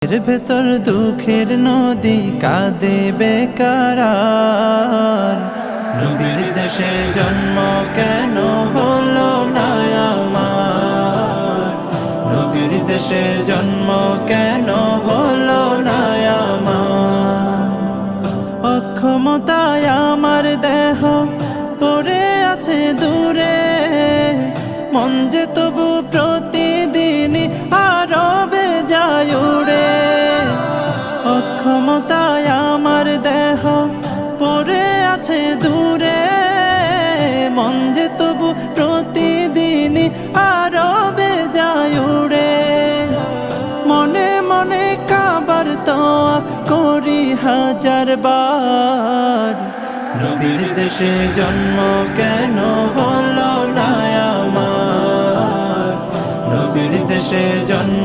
এর ভেতর দুঃখের নদী কাঁদে বেকার। নবীর দেশে জন্ম কেন হলো না আমার? নবীর দেশে জন্ম কেন হলো না আমার? অক্ষমতায় আমার দেহ পড়ে আছে দূরে, মন যে তবু প্রতিদিনই আরো বেজায় উড়ে। অক্ষমতায় আমার দেহ পড়ে আছে দূরে, মন যে তবু প্রতিদিনই আরো বেজায় উড়ে। মনে মনে কাবার তওয়াফ করি হাজার বার, নবীর দেশে জন্ম কেন হলো না আমার? নবীর দেশে জন্ম